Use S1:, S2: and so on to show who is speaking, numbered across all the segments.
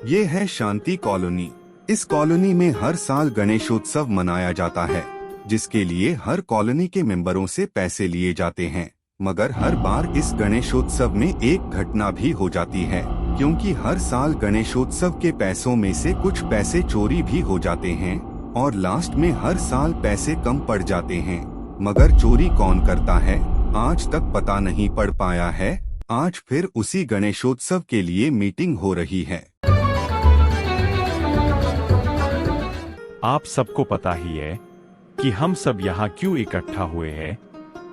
S1: ये है शांति कॉलोनी। इस कॉलोनी में हर साल गणेशोत्सव मनाया जाता है, जिसके लिए हर कॉलोनी के मेंबरों से पैसे लिए जाते हैं। मगर हर बार इस गणेशोत्सव में एक घटना भी हो जाती है, क्योंकि हर साल गणेशोत्सव के पैसों में से कुछ पैसे चोरी भी हो जाते हैं और लास्ट में हर साल पैसे कम पड़ जाते हैं। मगर चोरी कौन करता है, आज तक पता नहीं पड़ पाया है। आज फिर उसी गणेशोत्सव के लिए मीटिंग हो रही है।
S2: आप सबको पता ही है कि हम सब यहाँ क्यों इकट्ठा हुए हैं।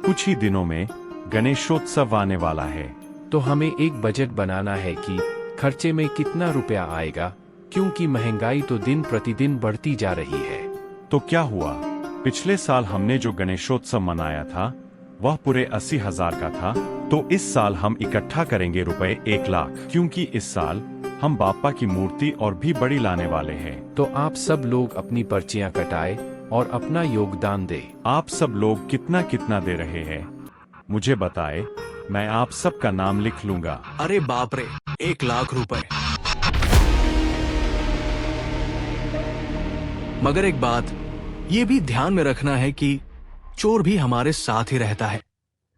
S2: कुछ ही दिनों में गणेशोत्सव आने वाला है,
S3: तो हमें एक बजट बनाना है कि खर्चे में कितना रुपया आएगा, क्योंकि महंगाई तो दिन प्रतिदिन बढ़ती जा रही है।
S2: तो क्या हुआ, पिछले साल हमने जो गणेशोत्सव मनाया था वह पूरे 80,000 का था। तो इस साल हम इकट्ठा करेंगे रुपए 1 लाख, क्योंकि इस साल हम बाप्पा की मूर्ति और भी बड़ी लाने वाले हैं।
S3: तो आप सब लोग अपनी पर्चियां कटाए और अपना योगदान दे।
S2: आप सब लोग कितना कितना दे रहे हैं मुझे बताए, मैं आप सब का नाम लिख लूंगा।
S4: अरे बाप रे, 1 लाख रुपए। मगर एक बात ये भी ध्यान में रखना है कि चोर भी हमारे साथ ही रहता है।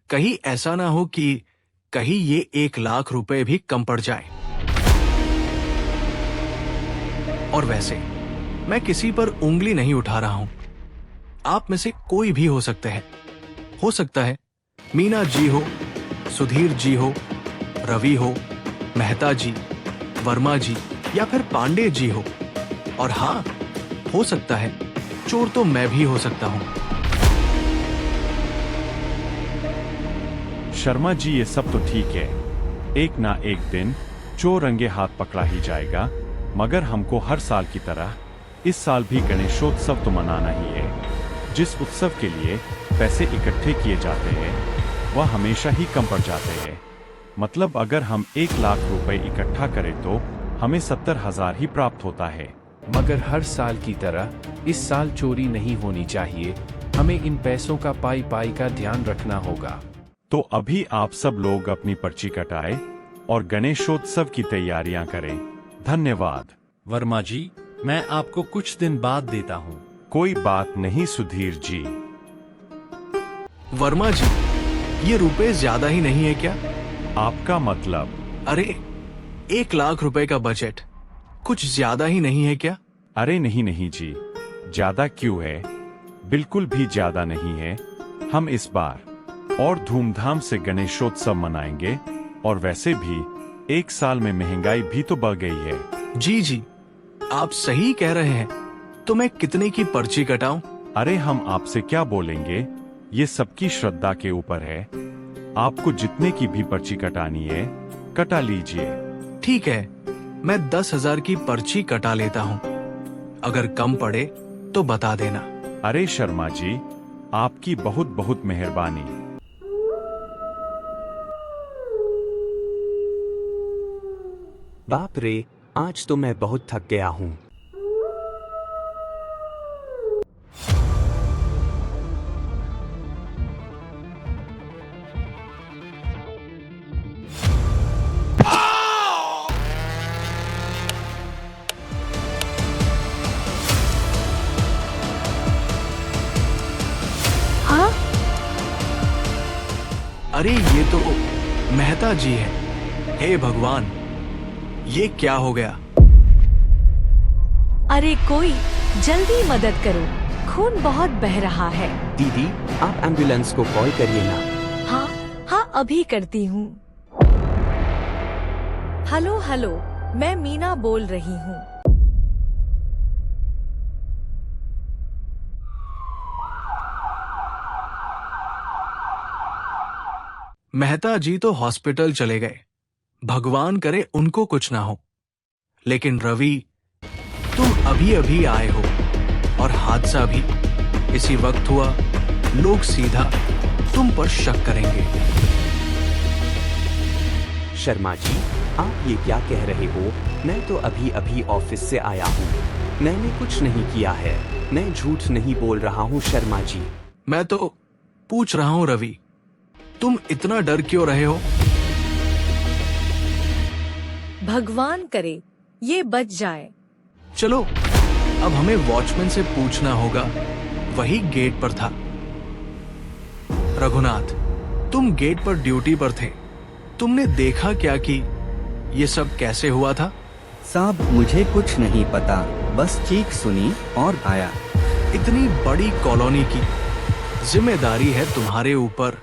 S4: कहीं ऐसा ना हो कि कहीं ये 1 लाख रुपए भी कम पड़ जाए। और वैसे मैं किसी पर उंगली नहीं उठा रहा हूं। आप में से कोई भी हो सकते हैं। हो सकता है मीना जी हो, सुधीर जी हो, रवि हो, मेहता जी, वर्मा जी या फिर पांडे जी हो। और हाँ, हो सकता है चोर तो मैं भी हो सकता हूं।
S2: शर्मा जी, ये सब तो ठीक है, एक ना एक दिन चोर रंगे हाथ पकड़ा ही जाएगा। मगर हमको हर साल की तरह इस साल भी गणेशोत्सव तो मनाना ही है। जिस उत्सव के लिए पैसे इकट्ठे किए जाते हैं वह हमेशा ही कम पड़ जाते हैं। मतलब अगर हम 1 लाख रुपए इकट्ठा करें तो हमें 70,000 ही प्राप्त होता है।
S3: मगर हर साल की तरह इस साल चोरी नहीं होनी चाहिए। हमें इन पैसों का पाई पाई का ध्यान रखना होगा।
S2: तो अभी आप सब लोग अपनी पर्ची कटाएं और गणेशोत्सव की तैयारियां करें। धन्यवाद।
S5: वर्मा जी, मैं आपको कुछ दिन बाद देता हूँ।
S2: कोई बात नहीं सुधीर जी।
S4: वर्मा जी, ये रुपए ज्यादा ही नहीं है क्या?
S2: आपका मतलब?
S4: अरे 1 लाख रुपए का बजट कुछ ज्यादा ही नहीं है क्या?
S2: अरे नहीं नहीं जी, ज्यादा क्यों है, बिल्कुल भी ज्यादा नहीं है। हम इस बार और धूमधाम से गणेशोत्सव मनाएंगे। और वैसे भी एक साल में महंगाई भी तो बढ़ गई है।
S4: जी जी, आप सही कह रहे हैं। तो मैं कितने की पर्ची कटाऊं?
S2: अरे हम आपसे क्या बोलेंगे, ये सबकी श्रद्धा के ऊपर है। आपको जितने की भी पर्ची कटानी है कटा लीजिए।
S4: ठीक है, मैं 10,000 की पर्ची कटा लेता हूं। अगर कम पड़े तो बता देना।
S2: अरे शर्मा जी, आपकी बहुत बहुत मेहरबानी।
S6: बाप रे, आज तो मैं बहुत थक गया हूँ।
S7: हाँ?
S4: अरे ये तो मेहता जी है। हे भगवान, ये क्या हो गया?
S7: अरे कोई जल्दी मदद करो, खून बहुत बह रहा है।
S6: दीदी, आप एम्बुलेंस को कॉल करिए ना।
S7: हाँ हाँ, अभी करती हूँ। हेलो हेलो, मैं मीना बोल रही हूँ।
S4: मेहता जी तो हॉस्पिटल चले गए। भगवान करे उनको कुछ ना हो। लेकिन रवि, तुम अभी अभी आए हो और हादसा भी इसी वक्त हुआ। लोग सीधा तुम पर शक करेंगे।
S6: शर्मा जी, आप ये क्या कह रहे हो? मैं तो अभी अभी ऑफिस से आया हूँ। मैंने कुछ नहीं किया है। मैं झूठ नहीं बोल रहा हूँ शर्मा जी।
S4: मैं तो पूछ रहा हूँ रवि, तुम इतना डर क्यों रहे हो?
S7: भगवान करे ये बच जाए।
S4: चलो, अब हमें वॉचमैन से पूछना होगा, वही गेट पर था। रघुनाथ, तुम गेट पर ड्यूटी पर थे, तुमने देखा क्या कि ये सब कैसे हुआ था?
S8: साहब मुझे कुछ नहीं पता, बस चीख सुनी और आया।
S4: इतनी बड़ी कॉलोनी की जिम्मेदारी है तुम्हारे ऊपर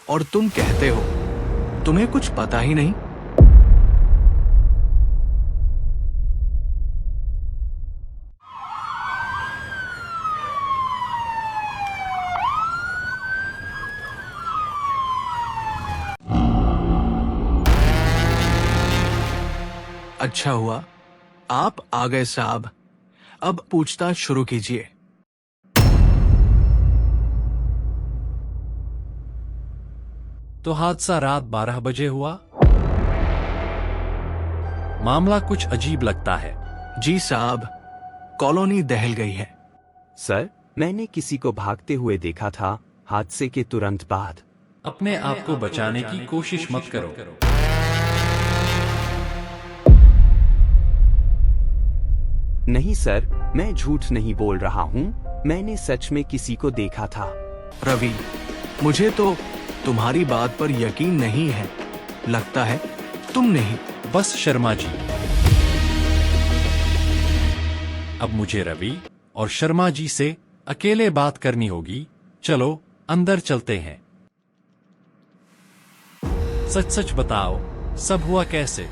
S4: और तुम कहते हो तुम्हें कुछ पता ही नहीं। अच्छा हुआ आप आ गए साहब, अब पूछताछ शुरू कीजिए।
S5: तो हादसा रात 12 बजे हुआ। मामला कुछ अजीब लगता है।
S4: जी साहब, कॉलोनी दहल गई है।
S6: सर, मैंने किसी को भागते हुए देखा था हादसे के तुरंत बाद।
S5: अपने आप को बचाने की कोशिश मत करो।
S6: नहीं सर, मैं झूठ नहीं बोल रहा हूँ, मैंने सच में किसी को देखा था।
S4: रवि, मुझे तो तुम्हारी बात पर यकीन नहीं है, लगता है तुम नहीं।
S5: बस शर्मा जी, अब मुझे रवि और शर्मा जी से अकेले बात करनी होगी। चलो अंदर चलते हैं। सच सच बताओ, सब हुआ कैसे?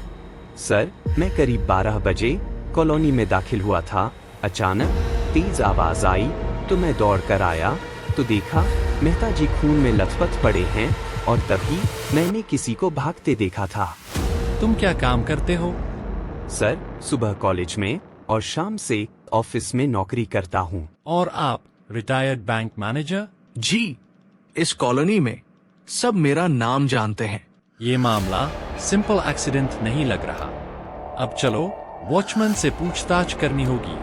S6: सर, मैं करीब 12 बजे कॉलोनी में दाखिल हुआ था। अचानक तेज आवाज आई तो मैं दौड़ कर आया तो देखा मेहता जी खून में लथपथ पड़े हैं और तभी मैंने किसी को भागते देखा था।
S5: तुम क्या काम करते हो?
S6: सर, सुबह कॉलेज में और शाम से ऑफिस में नौकरी करता हूँ।
S5: और आप रिटायर्ड बैंक मैनेजर?
S4: जी, इस कॉलोनी में सब मेरा नाम जानते हैं।
S5: ये मामला सिंपल एक्सीडेंट नहीं लग रहा। अब चलो वॉचमैन से पूछताछ करनी होगी।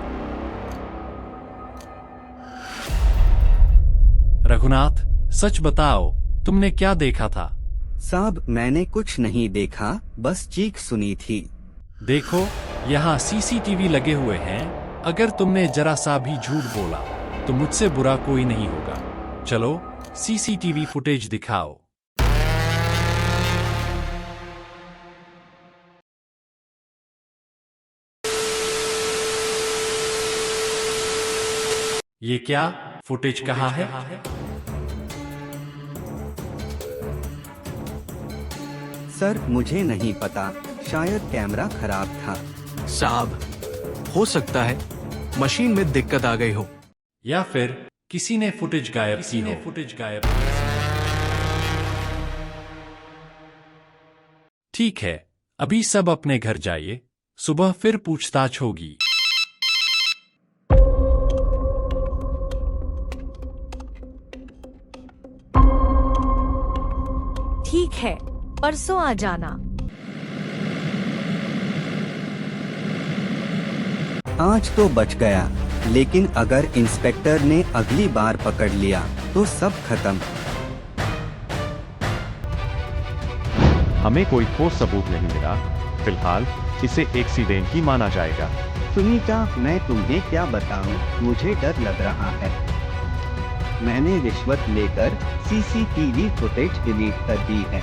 S5: रघुनाथ, सच बताओ, तुमने क्या देखा था?
S8: साहब मैंने कुछ नहीं देखा, बस चीख सुनी थी।
S5: देखो, यहाँ सीसीटीवी लगे हुए हैं। अगर तुमने जरा सा भी झूठ बोला तो मुझसे बुरा कोई नहीं होगा। चलो सीसीटीवी फुटेज दिखाओ। ये क्या फुटेज कहाँ है?
S8: सर मुझे नहीं पता, शायद कैमरा खराब था।
S4: साहब, हो सकता है मशीन में दिक्कत आ गई हो,
S5: या फिर किसी ने फुटेज गायब की हो। ठीक है, अभी सब अपने घर जाइए, सुबह फिर पूछताछ होगी।
S7: ठीक है, परसों आ जाना।
S8: आज तो बच गया, लेकिन अगर इंस्पेक्टर ने अगली बार पकड़ लिया तो सब खत्म।
S2: हमें कोई ठोस सबूत नहीं मिला। फिलहाल इसे एक्सीडेंट ही माना जाएगा।
S8: सुनीता, मैं तुम्हें क्या बताऊं, मुझे डर लग रहा है। मैंने रिश्वत लेकर सीसीटीवी फुटेज डिलीट कर दी है।